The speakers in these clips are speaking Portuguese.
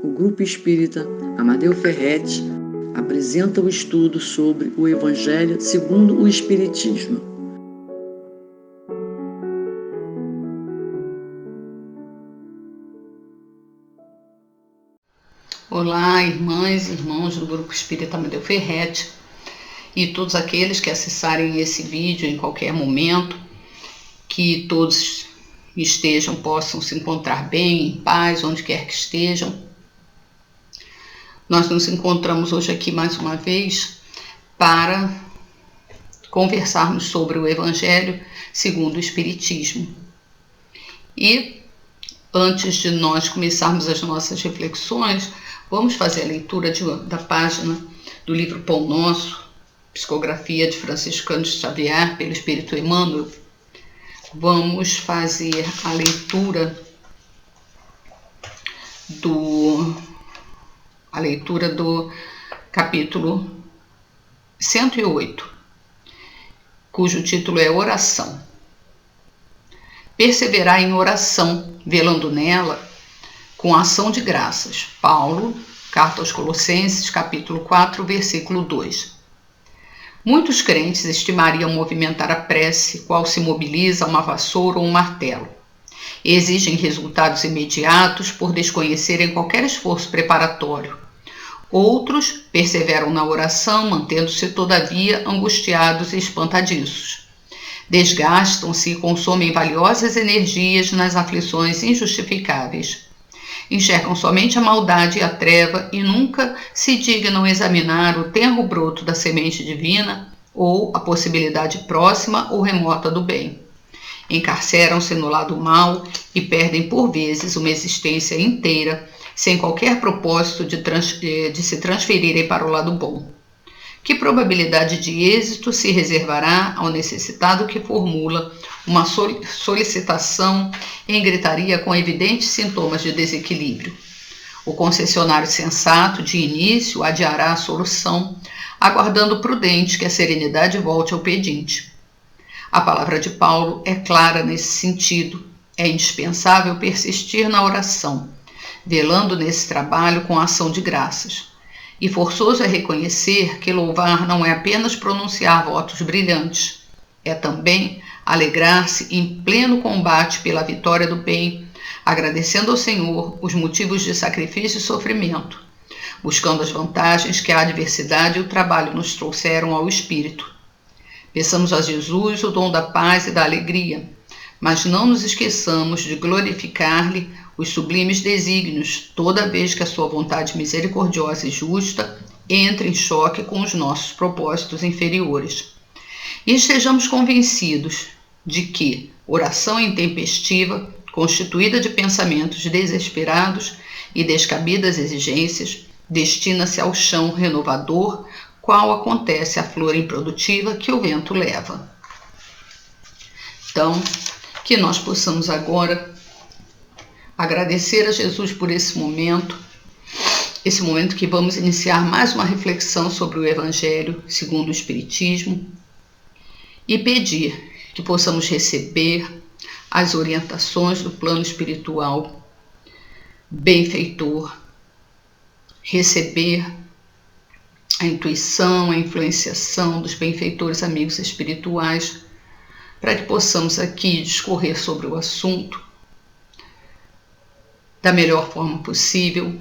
o Grupo Espírita Amadeu Ferretti apresenta o estudo sobre o Evangelho segundo o Espiritismo. Olá, irmãs e irmãos do Grupo Espírita Amadeu Ferretti e todos aqueles que acessarem esse vídeo em qualquer momento, que todos possam se encontrar bem, em paz, onde quer que estejam. Nós nos encontramos hoje aqui mais uma vez para conversarmos sobre o Evangelho segundo o Espiritismo. E antes de nós começarmos as nossas reflexões, vamos fazer a leitura da página do livro Pão Nosso, Psicografia de Francisco Cândido Xavier, pelo Espírito Emmanuel. Vamos fazer a leitura do capítulo 108, cujo título é Oração. Perseverar em oração, velando nela com ação de graças. Paulo, Carta aos Colossenses, capítulo 4, versículo 2. Muitos crentes estimariam movimentar a prece, qual se mobiliza uma vassoura ou um martelo. Exigem resultados imediatos por desconhecerem qualquer esforço preparatório. Outros perseveram na oração, mantendo-se todavia angustiados e espantadiços. Desgastam-se e consomem valiosas energias nas aflições injustificáveis. Enxergam somente a maldade e a treva e nunca se dignam examinar o tenro broto da semente divina ou a possibilidade próxima ou remota do bem. Encarceram-se no lado mau e perdem por vezes uma existência inteira sem qualquer propósito de se transferirem para o lado bom. Que probabilidade de êxito se reservará ao necessitado que formula uma solicitação em gritaria com evidentes sintomas de desequilíbrio? O concessionário sensato, de início, adiará a solução, aguardando prudente que a serenidade volte ao pedinte. A palavra de Paulo é clara nesse sentido. É indispensável persistir na oração, velando nesse trabalho com ação de graças. E forçoso é reconhecer que louvar não é apenas pronunciar votos brilhantes, é também alegrar-se em pleno combate pela vitória do bem, agradecendo ao Senhor os motivos de sacrifício e sofrimento, buscando as vantagens que a adversidade e o trabalho nos trouxeram ao espírito. Peçamos a Jesus o dom da paz e da alegria, mas não nos esqueçamos de glorificar-lhe os sublimes desígnios, toda vez que a sua vontade misericordiosa e justa entre em choque com os nossos propósitos inferiores. E estejamos convencidos de que oração intempestiva, constituída de pensamentos desesperados e descabidas exigências, destina-se ao chão renovador, qual acontece à flor improdutiva que o vento leva. Então, que nós possamos agora agradecer a Jesus por esse momento que vamos iniciar mais uma reflexão sobre o Evangelho segundo o Espiritismo e pedir que possamos receber as orientações do plano espiritual benfeitor, receber a intuição, a influenciação dos benfeitores amigos espirituais, para que possamos aqui discorrer sobre o assunto da melhor forma possível,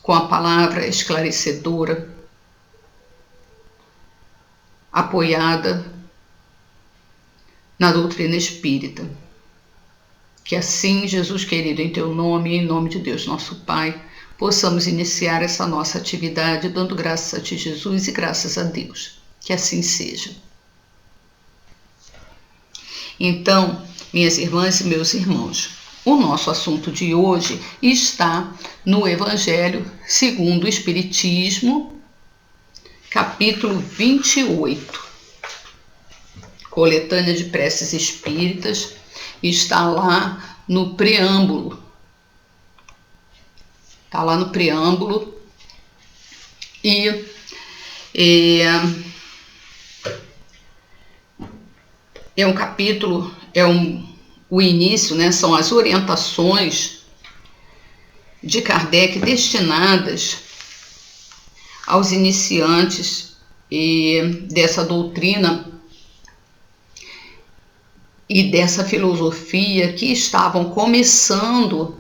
com a palavra esclarecedora, apoiada na doutrina espírita. Que assim, Jesus querido, em teu nome e em nome de Deus nosso Pai, possamos iniciar essa nossa atividade dando graças a ti, Jesus, e graças a Deus. Que assim seja. Então, minhas irmãs e meus irmãos, o nosso assunto de hoje está no Evangelho segundo o Espiritismo, capítulo 28, coletânea de preces espíritas, está lá no preâmbulo. Está lá no preâmbulo e é um capítulo, o início, né, são as orientações de Kardec destinadas aos iniciantes dessa doutrina e dessa filosofia que estavam começando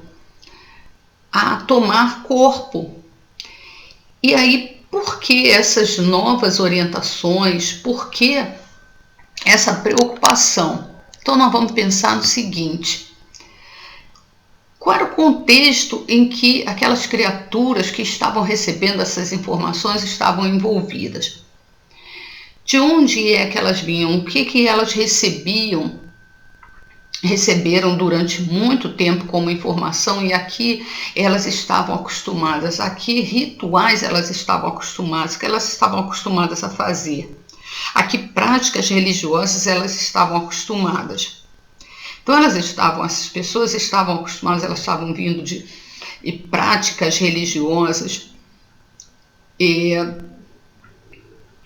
a tomar corpo. E aí, por que essas novas orientações? Por que essa preocupação? Então, nós vamos pensar no seguinte: qual era o contexto em que aquelas criaturas que estavam recebendo essas informações estavam envolvidas? De onde é que elas vinham? O que elas receberam durante muito tempo como informação, e aqui elas estavam acostumadas, aqui rituais elas estavam acostumadas, que elas estavam acostumadas a fazer, aqui práticas religiosas elas estavam acostumadas. Então essas pessoas estavam acostumadas, elas estavam vindo de práticas religiosas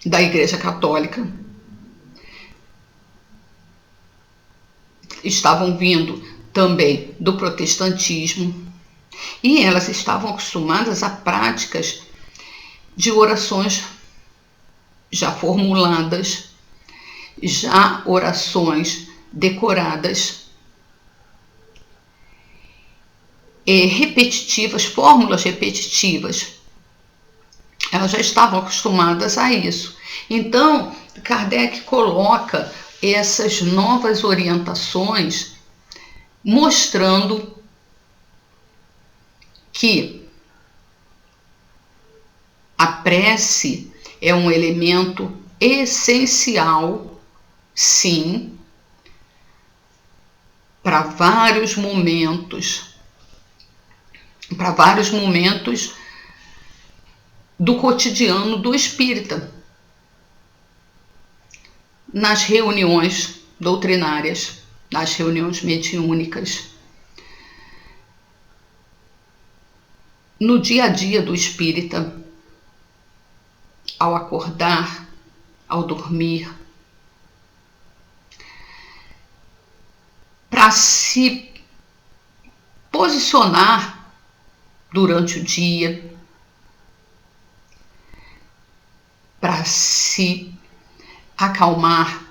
da Igreja Católica, estavam vindo também do protestantismo, e elas estavam acostumadas a práticas de orações já formuladas, já orações decoradas, repetitivas, fórmulas repetitivas. Elas já estavam acostumadas a isso. Então, Kardec coloca essas novas orientações, mostrando que a prece é um elemento essencial, sim, para vários momentos do cotidiano do espírita, nas reuniões doutrinárias, nas reuniões mediúnicas, no dia a dia do espírita, ao acordar, ao dormir, para se posicionar durante o dia, para se acalmar,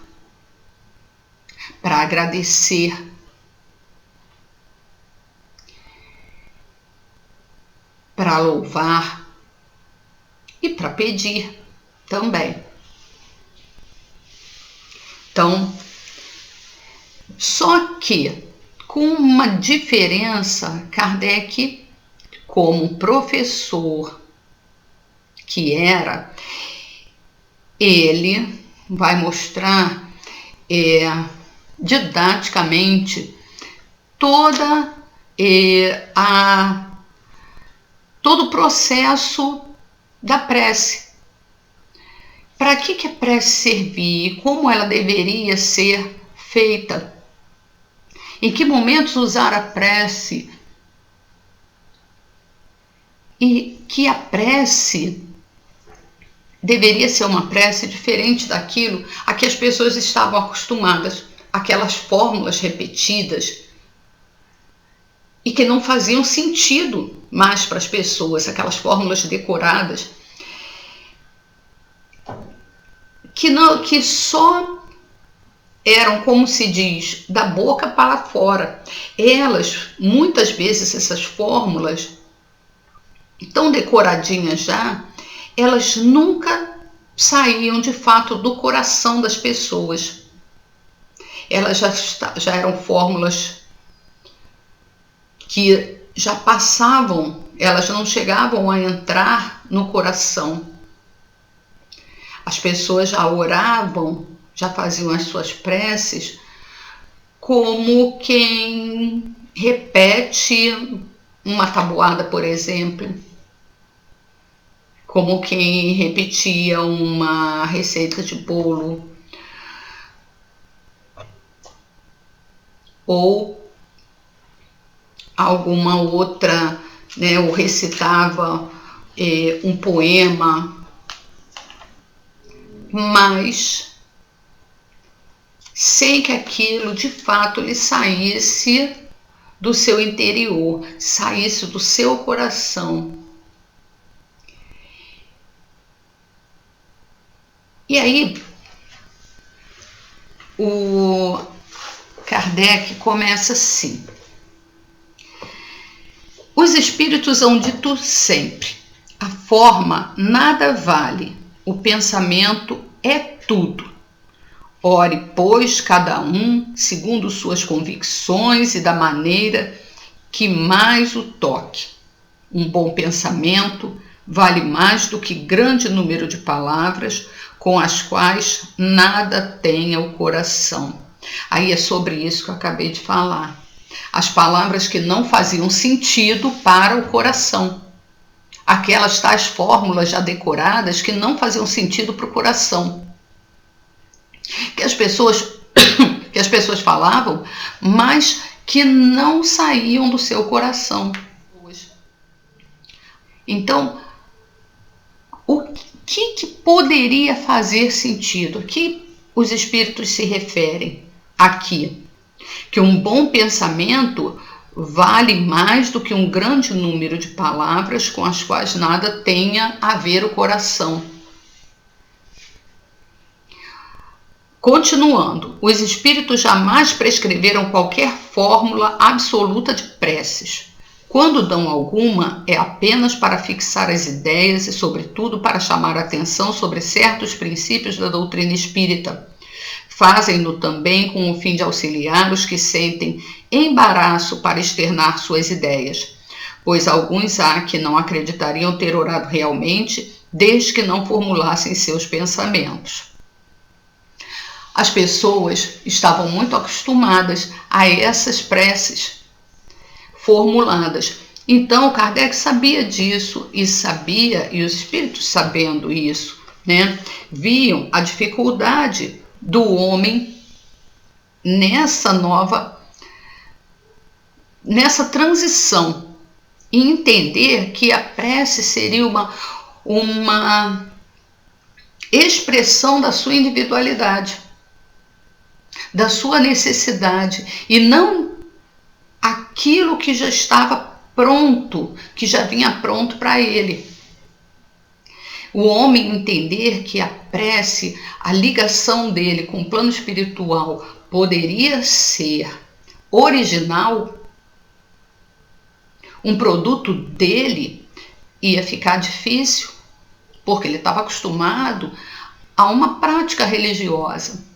para agradecer, para louvar e para pedir também. Então, só que com uma diferença, Kardec, como professor que era, ele vai mostrar didaticamente todo o processo da prece. Para que a prece servia e como ela deveria ser feita? Em que momentos usar a prece? E que a prece deveria ser uma prece diferente daquilo a que as pessoas estavam acostumadas, aquelas fórmulas repetidas e que não faziam sentido mais para as pessoas, aquelas fórmulas decoradas que só eram, como se diz, da boca para fora. Elas, muitas vezes, essas fórmulas tão decoradinhas já, elas nunca saíam de fato do coração das pessoas. Elas já eram fórmulas que já passavam, elas não chegavam a entrar no coração. As pessoas já oravam, já faziam as suas preces como quem repete uma tabuada, por exemplo, como quem repetia uma receita de bolo, ou alguma outra, né, ou recitava um poema, mas sem que aquilo de fato lhe saísse do seu interior, saísse do seu coração. E aí, o Kardec começa assim: os espíritos hão dito sempre, a forma nada vale, o pensamento é tudo. Ore, pois, cada um segundo suas convicções e da maneira que mais o toque. Um bom pensamento vale mais do que grande número de palavras com as quais nada tenha o coração. Aí é sobre isso que eu acabei de falar. As palavras que não faziam sentido para o coração. Aquelas tais fórmulas já decoradas que não faziam sentido para o coração. Que as pessoas falavam, mas que não saíam do seu coração. Então, o que poderia fazer sentido? A que os espíritos se referem aqui? Que um bom pensamento vale mais do que um grande número de palavras com as quais nada tenha a ver o coração. Continuando, os espíritos jamais prescreveram qualquer fórmula absoluta de preces. Quando dão alguma, é apenas para fixar as ideias e, sobretudo, para chamar a atenção sobre certos princípios da doutrina espírita. Fazem-no também com o fim de auxiliar os que sentem embaraço para externar suas ideias, pois alguns há que não acreditariam ter orado realmente, desde que não formulassem seus pensamentos. As pessoas estavam muito acostumadas a essas preces formuladas. Então, Kardec sabia disso e os espíritos sabendo isso, né, viam a dificuldade do homem nessa transição e entender que a prece seria uma expressão da sua individualidade, da sua necessidade, e não aquilo que já estava pronto, que já vinha pronto para ele. O homem entender que a prece, a ligação dele com o plano espiritual poderia ser original, um produto dele, ia ficar difícil, porque ele estava acostumado a uma prática religiosa.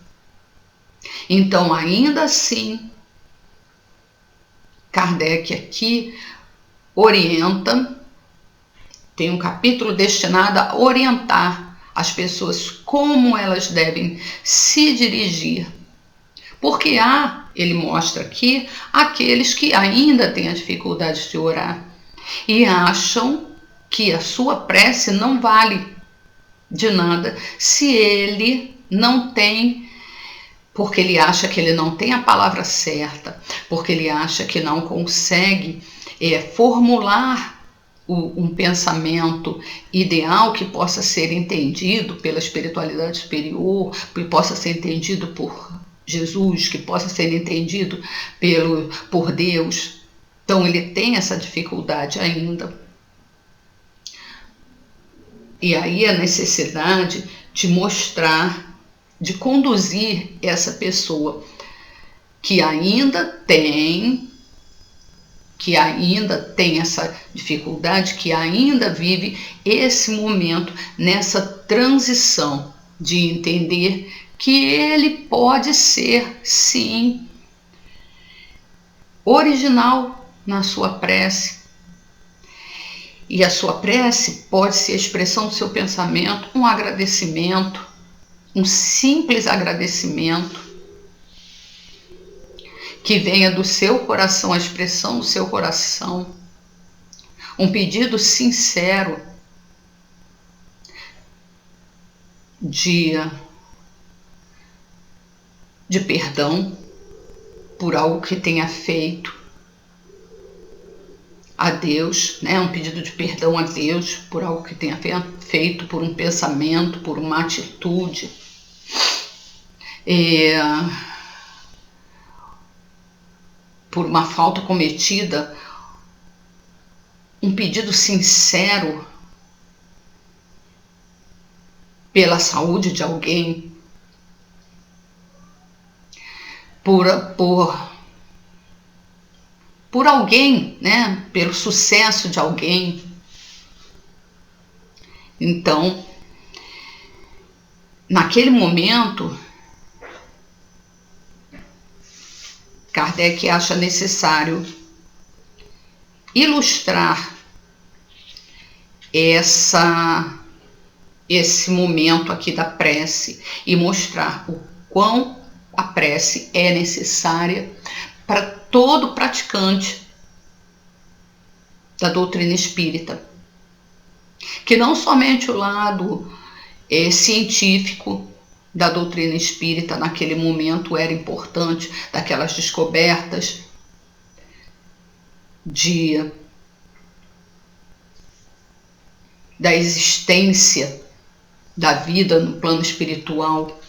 Então, ainda assim, Kardec aqui orienta, tem um capítulo destinado a orientar as pessoas como elas devem se dirigir. Porque ele mostra aqui, aqueles que ainda têm a dificuldade de orar e acham que a sua prece não vale de nada se ele não tem, porque ele acha que ele não tem a palavra certa, porque ele acha que não consegue formular um pensamento ideal que possa ser entendido pela espiritualidade superior, que possa ser entendido por Jesus, que possa ser entendido por Deus. Então ele tem essa dificuldade ainda. E aí a necessidade de mostrar, de conduzir essa pessoa que ainda tem essa dificuldade, que ainda vive esse momento, nessa transição de entender que ele pode ser, sim, original na sua prece. E a sua prece pode ser a expressão do seu pensamento, um agradecimento, um simples agradecimento que venha do seu coração, a expressão do seu coração, um pedido sincero de perdão por algo que tenha feito a Deus, né? Um pedido de perdão a Deus por algo que tenha feito, por um pensamento, por uma atitude. por uma falta cometida, um pedido sincero pela saúde de alguém, por alguém, né? Pelo sucesso de alguém. Então, naquele momento, Kardec acha necessário ilustrar esse momento aqui da prece e mostrar o quão a prece é necessária para todo praticante da doutrina espírita. Que não somente o lado científico da doutrina espírita naquele momento era importante, daquelas descobertas da existência da vida no plano espiritual,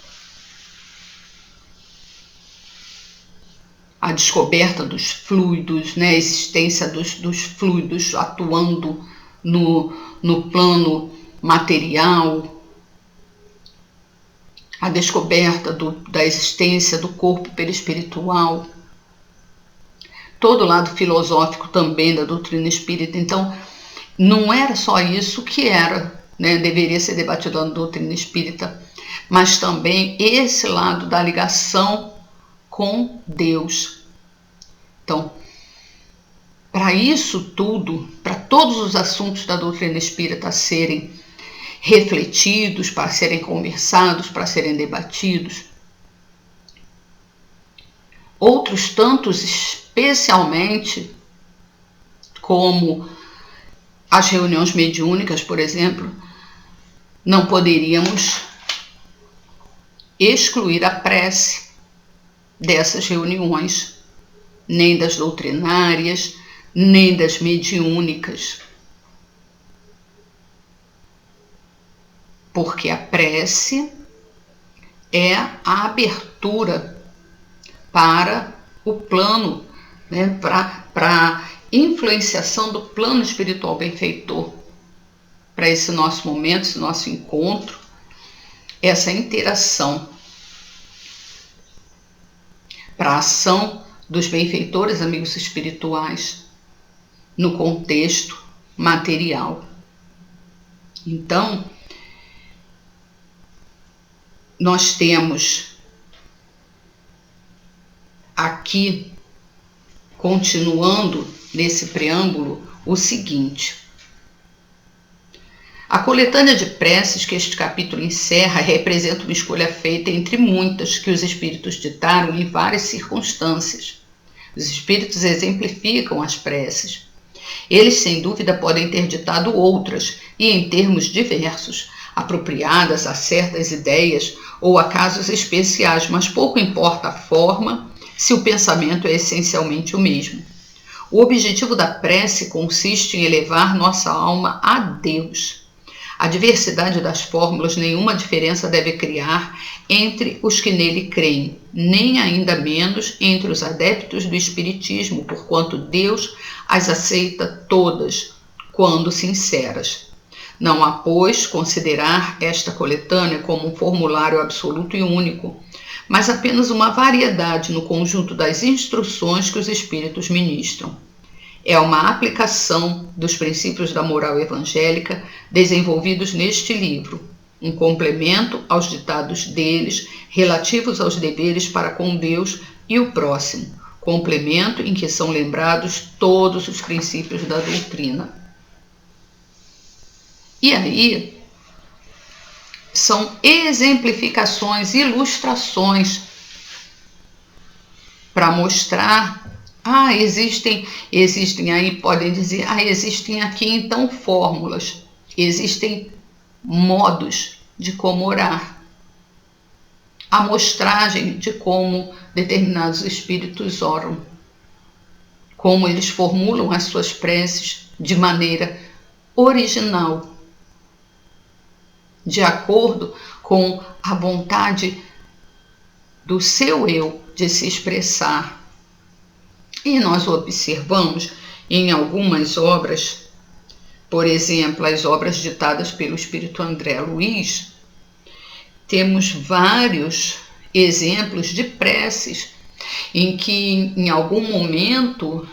a descoberta dos fluidos, né, a existência dos fluidos atuando no plano material, a descoberta da existência do corpo perispiritual, todo o lado filosófico também da doutrina espírita. Então, não era só isso que era, né, deveria ser debatido na doutrina espírita, mas também esse lado da ligação com Deus. Então, para isso tudo, para todos os assuntos da doutrina espírita serem refletidos, para serem conversados, para serem debatidos, outros tantos, especialmente, como as reuniões mediúnicas, por exemplo, não poderíamos excluir a prece dessas reuniões, nem das doutrinárias, nem das mediúnicas. Porque a prece é a abertura para o plano, né, para a influenciação do plano espiritual benfeitor, para esse nosso momento, esse nosso encontro, essa interação, para a ação dos benfeitores amigos espirituais no contexto material. Então, nós temos aqui, continuando nesse preâmbulo, o seguinte: a coletânea de preces que este capítulo encerra representa uma escolha feita entre muitas que os espíritos ditaram em várias circunstâncias. Os espíritos exemplificam as preces. Eles, sem dúvida, podem ter ditado outras, e em termos diversos, apropriadas a certas ideias ou a casos especiais, mas pouco importa a forma, se o pensamento é essencialmente o mesmo. O objetivo da prece consiste em elevar nossa alma a Deus. A diversidade das fórmulas nenhuma diferença deve criar entre os que nele creem, nem ainda menos entre os adeptos do Espiritismo, porquanto Deus as aceita todas, quando sinceras. Não há, pois, considerar esta coletânea como um formulário absoluto e único, mas apenas uma variedade no conjunto das instruções que os Espíritos ministram. É uma aplicação dos princípios da moral evangélica desenvolvidos neste livro, um complemento aos ditados deles relativos aos deveres para com Deus e o próximo, complemento em que são lembrados todos os princípios da doutrina. E aí, são exemplificações, ilustrações para mostrar, existem aí, podem dizer, existem aqui então fórmulas, existem modos de como orar, amostragem de como determinados espíritos oram, como eles formulam as suas preces de maneira original, de acordo com a vontade do seu eu de se expressar E nós observamos em algumas obras, por exemplo, as obras ditadas pelo espírito André Luiz, temos vários exemplos de preces em que em algum momento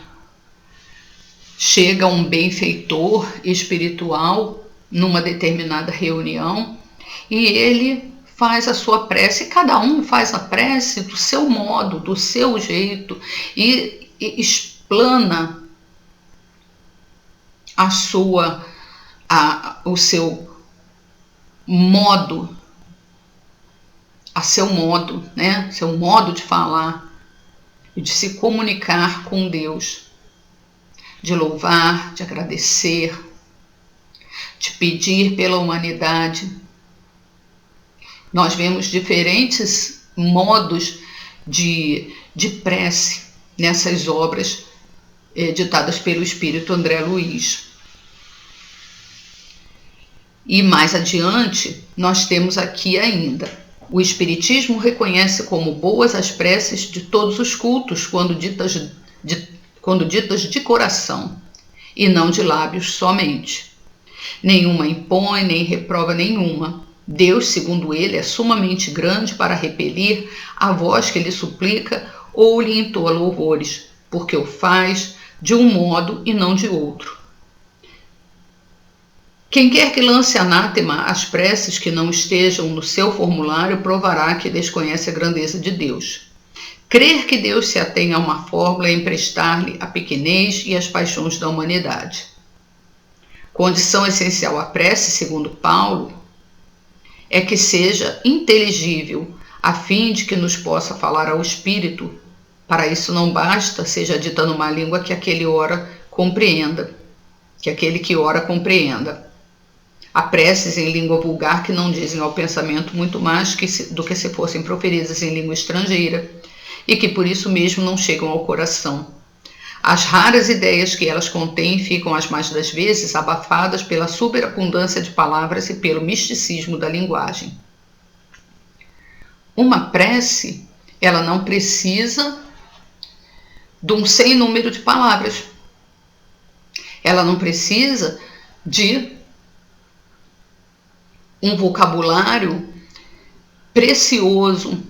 chega um benfeitor espiritual numa determinada reunião e ele faz a sua prece, cada um faz a prece do seu modo, do seu jeito e explana o seu modo, né? Seu modo de falar e de se comunicar com Deus, de louvar, de agradecer, de pedir pela humanidade. Nós vemos diferentes modos de prece nessas obras ditadas pelo espírito André Luiz. E mais adiante, nós temos aqui ainda: o Espiritismo reconhece como boas as preces de todos os cultos, quando ditas de coração, e não de lábios somente. Nenhuma impõe, nem reprova nenhuma. Deus, segundo ele, é sumamente grande para repelir a voz que lhe suplica ou lhe entoa louvores, porque o faz de um modo e não de outro. Quem quer que lance anátema às preces que não estejam no seu formulário provará que desconhece a grandeza de Deus. Crer que Deus se atém a uma fórmula é emprestar-lhe a pequenez e as paixões da humanidade. Condição essencial à prece, segundo Paulo, é que seja inteligível, a fim de que nos possa falar ao espírito. Para isso não basta seja dita numa língua que aquele que ora compreenda. Há preces em língua vulgar que não dizem ao pensamento muito mais do que se fossem proferidas em língua estrangeira, e que por isso mesmo não chegam ao coração. As raras ideias que elas contêm ficam as mais das vezes abafadas pela superabundância de palavras e pelo misticismo da linguagem. Uma prece, ela não precisa de um sem número de palavras. Ela não precisa de um vocabulário precioso.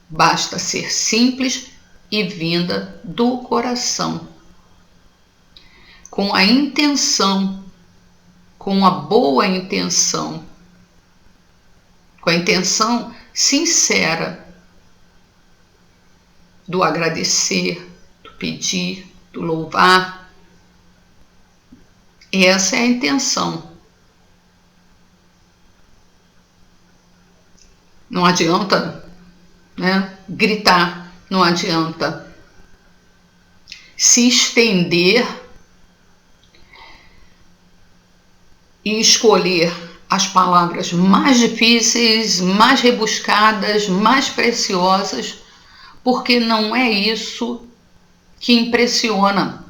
Basta ser simples e vinda do coração, com a intenção, com a boa intenção, com a intenção sincera do agradecer, do pedir, do louvar. Essa é a intenção. Não adianta, gritar, não adianta se estender e escolher as palavras mais difíceis, mais rebuscadas, mais preciosas, porque não é isso que impressiona.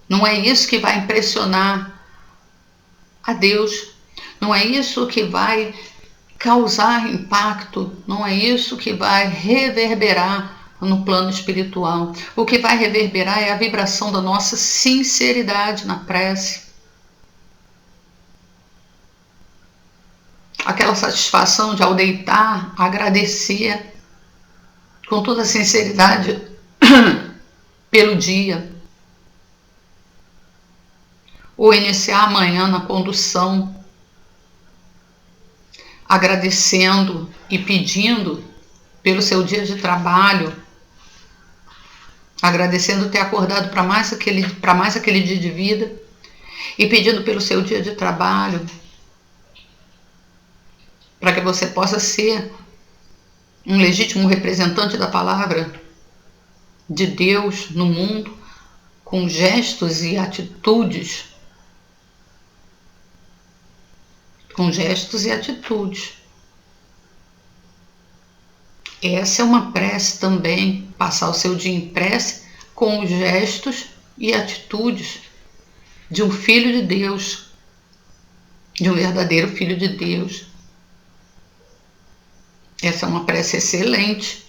Não é isso que vai impressionar a Deus. Não é isso que vai causar impacto, não é isso que vai reverberar no plano espiritual. O que vai reverberar é a vibração da nossa sinceridade na prece. Aquela satisfação de, ao deitar, agradecer com toda a sinceridade pelo dia. Ou iniciar amanhã na condução, agradecendo e pedindo pelo seu dia de trabalho, agradecendo ter acordado para mais aquele dia de vida e pedindo pelo seu dia de trabalho, para que você possa ser um legítimo representante da palavra de Deus no mundo, com gestos e atitudes. Com gestos e atitudes. Essa é uma prece também, passar o seu dia em prece com os gestos e atitudes de um filho de Deus, de um verdadeiro filho de Deus. Essa é uma prece excelente.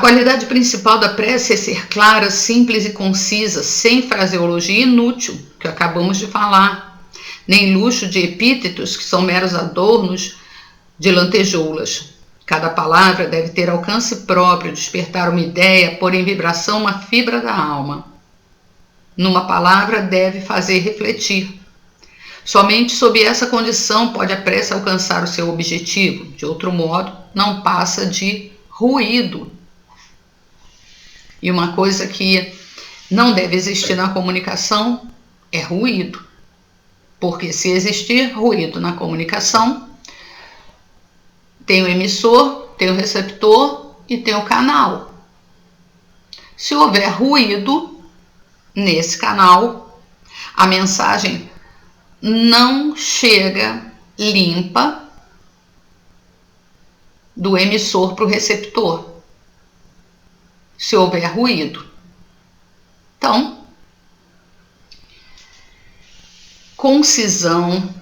qualidade principal da prece é ser clara, simples e concisa, sem fraseologia inútil, que acabamos de falar, nem luxo de epítetos, que são meros adornos de lantejoulas. Cada palavra deve ter alcance próprio, despertar uma ideia, pôr em vibração uma fibra da alma. Numa palavra deve fazer refletir. Somente sob essa condição pode a prece alcançar o seu objetivo. De outro modo, não passa de ruído. E uma coisa que não deve existir na comunicação é ruído. Porque se existir ruído na comunicação, tem o emissor, tem o receptor e tem o canal. Se houver ruído nesse canal, a mensagem não chega limpa do emissor para o receptor. Se houver ruído. Então, concisão,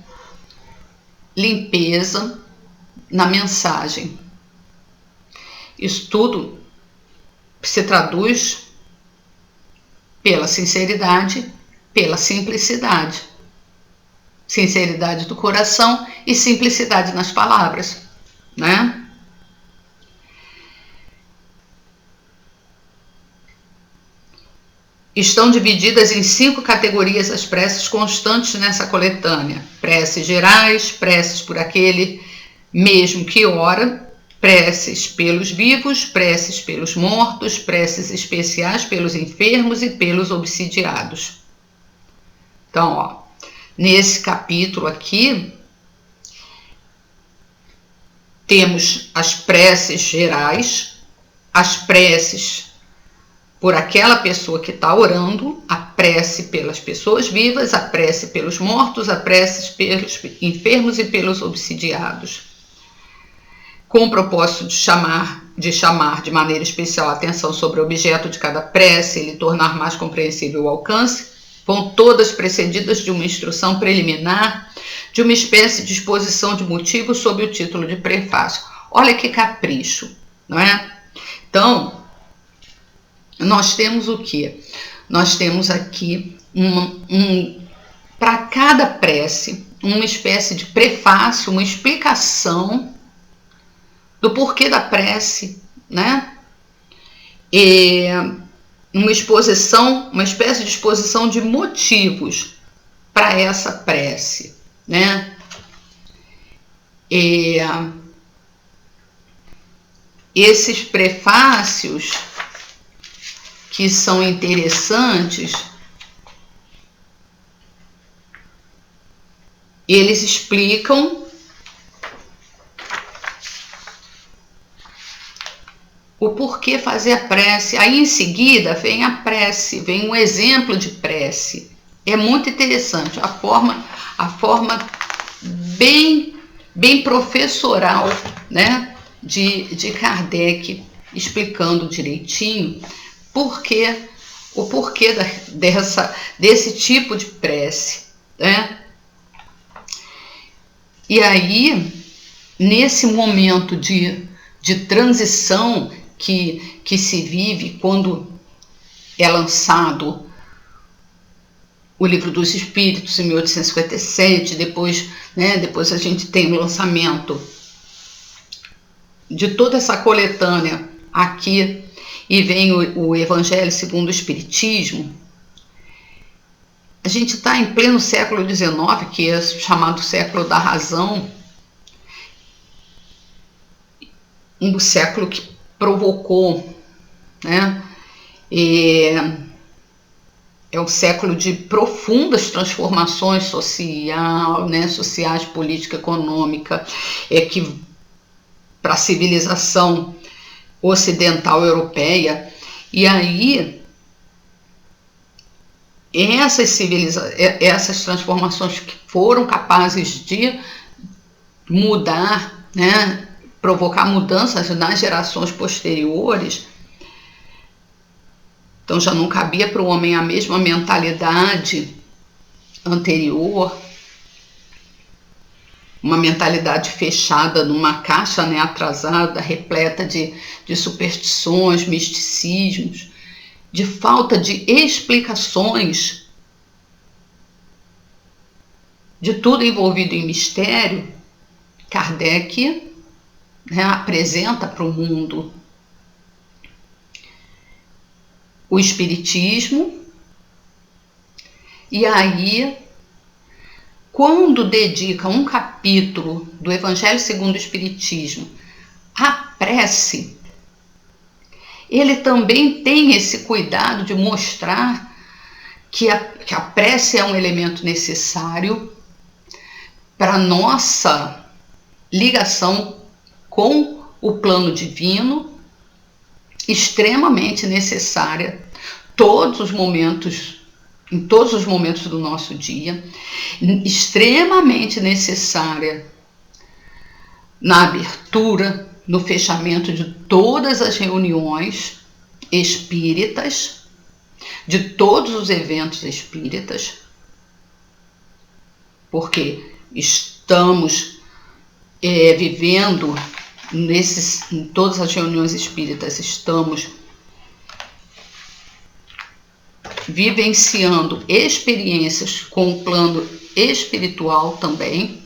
limpeza na mensagem. Isso tudo se traduz pela sinceridade, pela simplicidade. Sinceridade do coração e simplicidade nas palavras, né? Estão divididas em 5 categorias as preces constantes nessa coletânea. Preces gerais, preces por aquele mesmo que ora, preces pelos vivos, preces pelos mortos, preces especiais pelos enfermos e pelos obsidiados. Então, ó, nesse capítulo aqui, temos as preces gerais, as preces por aquela pessoa que está orando, a prece pelas pessoas vivas, a prece pelos mortos, a prece pelos enfermos e pelos obsidiados. Com o propósito de chamar de maneira especial a atenção sobre o objeto de cada prece e lhe tornar mais compreensível o alcance, vão todas precedidas de uma instrução preliminar, de uma espécie de exposição de motivos sob o título de prefácio. Olha que capricho, não é? Então, nós temos o quê? Nós temos aqui, para cada prece, uma espécie de prefácio, uma explicação do porquê da prece, né? E uma exposição, uma espécie de exposição de motivos para essa prece, né? E esses prefácios que são interessantes, eles explicam o porquê fazer a prece. Aí em seguida vem a prece, vem um exemplo de prece. É muito interessante a forma bem professoral, né, de Kardec, explicando direitinho o porquê desse tipo de prece, né? E aí, nesse momento de transição que se vive quando é lançado o Livro dos Espíritos em 1857, depois a gente tem o lançamento de toda essa coletânea aqui, e vem o Evangelho segundo o Espiritismo. A gente está em pleno século XIX, que é chamado século da razão, um século que provocou, né? É um século de profundas transformações sociais, política, econômica, que para a civilização ocidental europeia. E aí essas transformações que foram capazes de mudar, né, provocar mudanças nas gerações posteriores, então já não cabia para o homem a mesma mentalidade anterior. uma mentalidade fechada numa caixa, né, atrasada, repleta de superstições, misticismos, de falta de explicações de tudo envolvido em mistério, Kardec, né, apresenta para o mundo o Espiritismo, e aí, quando dedica um capítulo do Evangelho segundo o Espiritismo à prece, ele também tem esse cuidado de mostrar que a prece é um elemento necessário para a nossa ligação com o plano divino, extremamente necessária em todos os momentos do nosso dia, extremamente necessária na abertura, no fechamento de todas as reuniões espíritas, de todos os eventos espíritas, porque estamos vivendo em todas as reuniões espíritas, estamos vivenciando experiências com o plano espiritual também.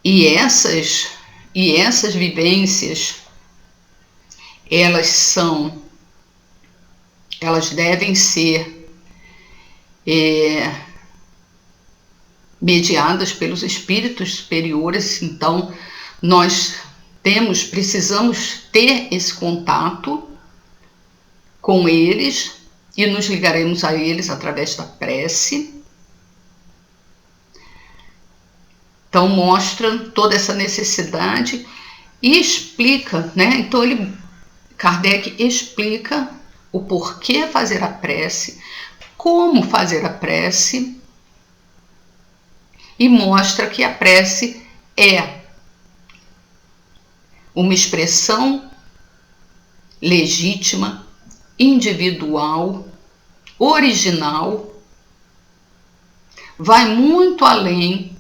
E essas vivências, elas devem ser mediadas pelos espíritos superiores. Então, nós precisamos ter esse contato com eles e nos ligaremos a eles através da prece. Então, mostra toda essa necessidade e explica, né? Então, Kardec explica o porquê fazer a prece, como fazer a prece, e mostra que a prece é uma expressão legítima, individual, original, vai muito além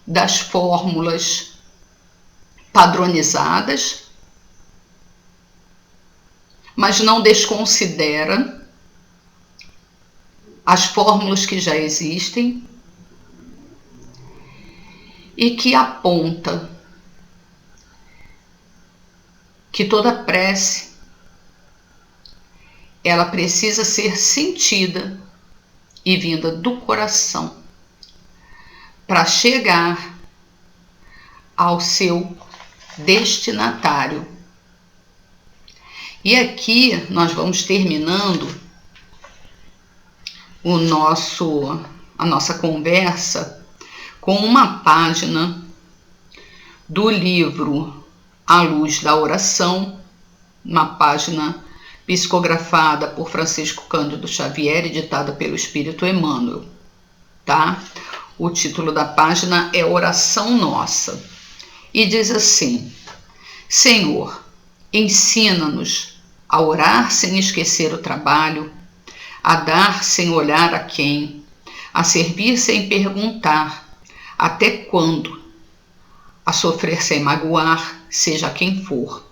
das fórmulas padronizadas, mas não desconsidera as fórmulas que já existem e que aponta que toda prece ela precisa ser sentida e vinda do coração para chegar ao seu destinatário. E aqui nós vamos terminando a nossa conversa com uma página do livro A Luz da Oração, uma página psicografada por Francisco Cândido Xavier, editada pelo Espírito Emmanuel, tá? O título da página é Oração Nossa, e diz assim: Senhor, ensina-nos a orar sem esquecer o trabalho, a dar sem olhar a quem, a servir sem perguntar até quando, a sofrer sem magoar, seja quem for,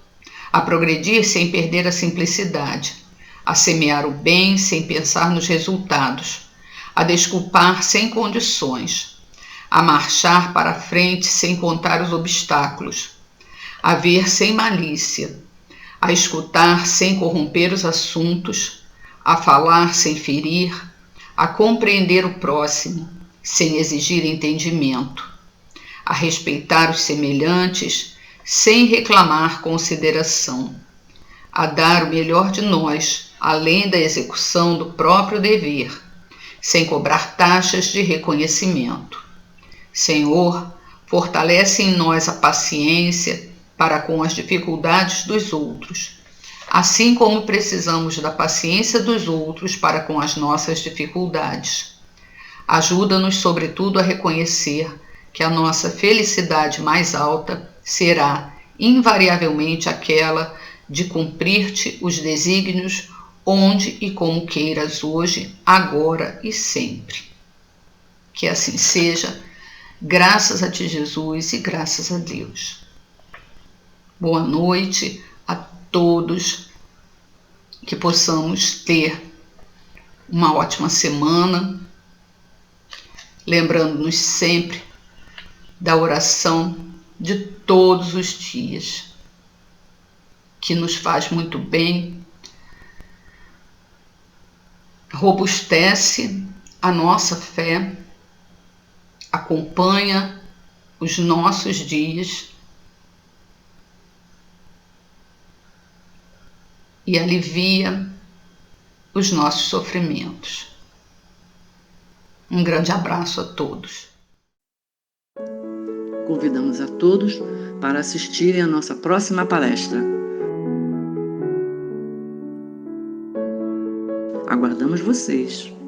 a progredir sem perder a simplicidade, a semear o bem sem pensar nos resultados, a desculpar sem condições, a marchar para frente sem contar os obstáculos, a ver sem malícia, a escutar sem corromper os assuntos, a falar sem ferir, a compreender o próximo sem exigir entendimento, a respeitar os semelhantes sem reclamar consideração, a dar o melhor de nós além da execução do próprio dever, sem cobrar taxas de reconhecimento. Senhor, fortalece em nós a paciência para com as dificuldades dos outros, assim como precisamos da paciência dos outros para com as nossas dificuldades. Ajuda-nos, sobretudo, a reconhecer que a nossa felicidade mais alta será invariavelmente aquela de cumprir-te os desígnios onde e como queiras hoje, agora e sempre. Que assim seja, graças a Ti, Jesus, e graças a Deus. Boa noite a todos, que possamos ter uma ótima semana, lembrando-nos sempre da oração de todos os dias, que nos faz muito bem, robustece a nossa fé, acompanha os nossos dias e alivia os nossos sofrimentos. Um grande abraço a todos. Convidamos a todos para assistirem à nossa próxima palestra. Aguardamos vocês!